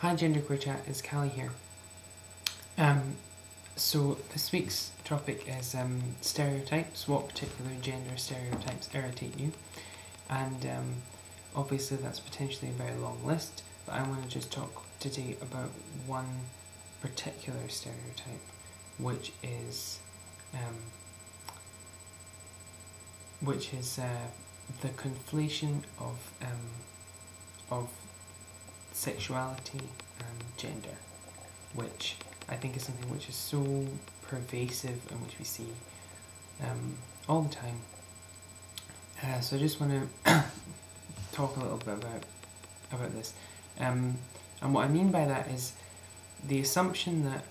Hi GenderqueerChat, it's Callie here. So this week's topic is stereotypes. What particular gender stereotypes irritate you? And obviously that's potentially a very long list, but I want to just talk today about one particular stereotype, which is the conflation of sexuality and gender, which I think is something which is so pervasive and which we see all the time. So I just want to talk a little bit about this. And what I mean by that is the assumption that,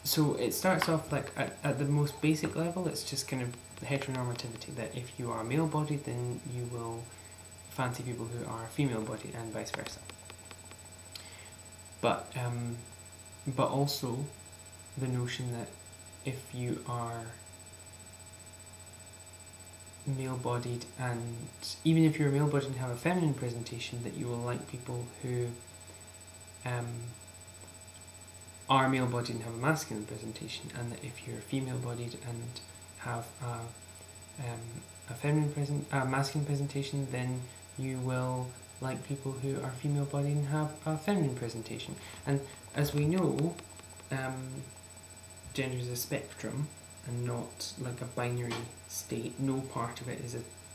so it starts off like at the most basic level, it's just kind of heteronormativity, that if you are male-bodied then you will fancy people who are female-bodied and vice versa. But also the notion that if you are male-bodied, and even if you're male-bodied and have a feminine presentation, that you will like people who are male-bodied and have a masculine presentation, and that if you're female-bodied and have a masculine presentation, then you will like people who are female-bodied and have a feminine presentation. And as we know, gender is a spectrum and not like a binary state. No part of it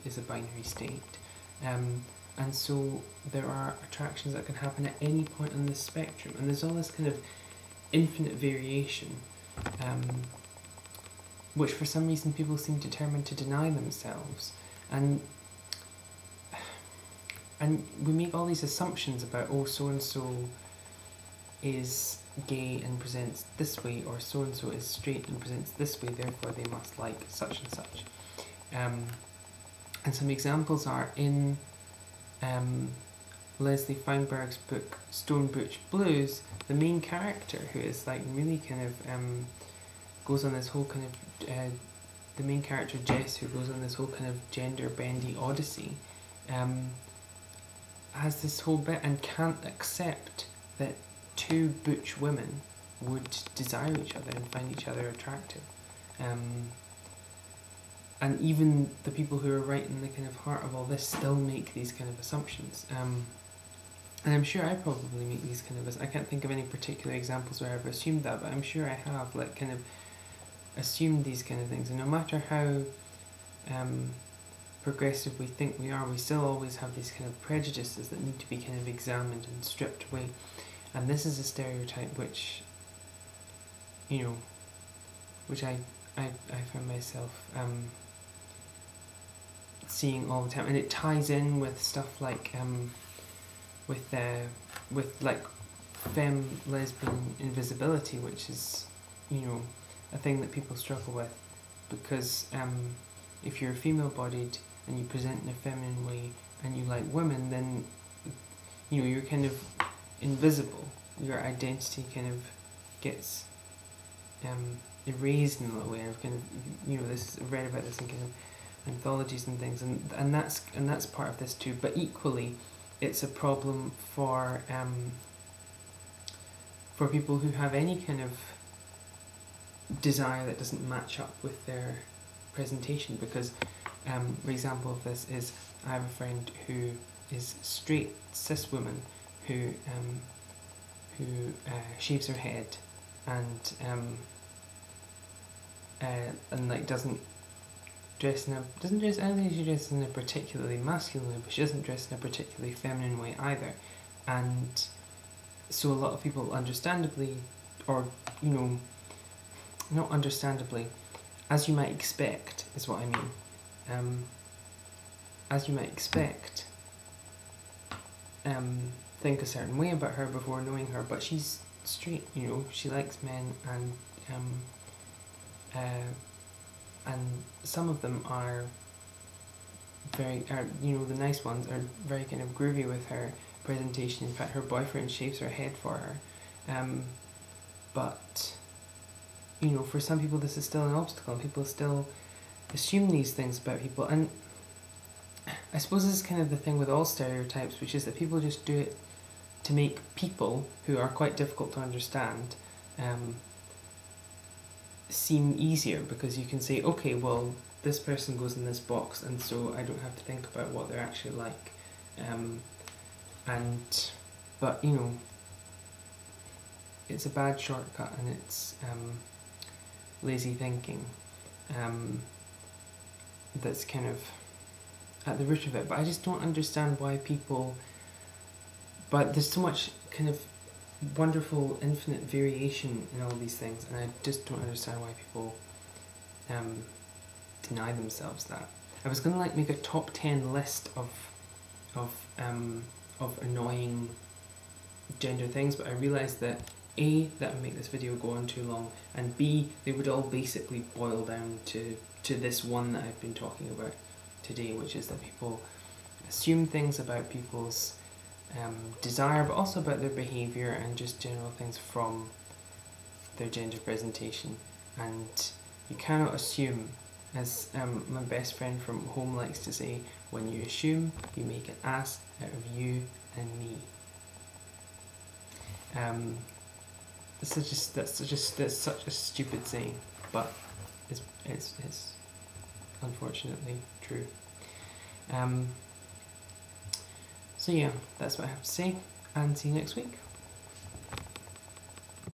is a binary state. And so there are attractions that can happen at any point on this spectrum, and there's all this kind of infinite variation, which for some reason people seem determined to deny themselves. And we make all these assumptions about, oh, so-and-so is gay and presents this way, or so-and-so is straight and presents this way, therefore they must like such and such. And some examples are in Leslie Feinberg's book Stone Butch Blues. The main character, who is like really kind of goes on this whole kind of the main character Jess, who goes on this whole kind of gender bendy odyssey, has this whole bit and can't accept that two butch women would desire each other and find each other attractive. And even the people who are right in the kind of heart of all this still make these kind of assumptions. And I'm sure I probably make these kind of, I can't think of any particular examples where I've assumed that, but I'm sure I have like kind of assumed these kind of things. And no matter how progressive we think we are, we still always have these kind of prejudices that need to be kind of examined and stripped away. And this is a stereotype which, you know, which I find myself seeing all the time, and it ties in with stuff like with like femme lesbian invisibility, which is, you know, a thing that people struggle with, because if you're female-bodied and you present in a feminine way and you like women, then, you know, you're kind of invisible. Your identity kind of gets erased in a little way. I've kind of, you know, I've read about this in kind of anthologies and things, and that's part of this too. But equally, it's a problem for people who have any kind of desire that doesn't match up with their presentation. Because an example of this is, I have a friend who is straight cis woman who shaves her head and like doesn't dress I don't think she dresses in a particularly masculine way, but she doesn't dress in a particularly feminine way either. And so a lot of people, understandably, or, you know, not understandably, as you might expect is what I mean, as you might expect, think a certain way about her before knowing her, but she's straight, you know, she likes men, and some of them are you know, the nice ones are very kind of groovy with her presentation. In fact, her boyfriend shaves her head for her, but, you know, for some people this is still an obstacle, and people still assume these things about people. And I suppose this is kind of the thing with all stereotypes, which is that people just do it to make people who are quite difficult to understand seem easier, because you can say, okay, well, this person goes in this box, and so I don't have to think about what they're actually like. But you know, it's a bad shortcut, and it's lazy thinking that's kind of at the root of it. But I just don't understand why people. But there's so much kind of wonderful infinite variation in all these things, and I just don't understand why people deny themselves that. I was gonna like make a top 10 list of annoying gender things, but I realised that A, that would make this video go on too long, and B, they would all basically boil down to this one that I've been talking about today, which is that people assume things about people's desire, but also about their behaviour and just general things from their gender presentation. And you cannot assume, as my best friend from home likes to say, when you assume, you make an ass out of you and me. That's such a stupid saying, but it's unfortunately true. So yeah, that's what I have to say, and see you next week.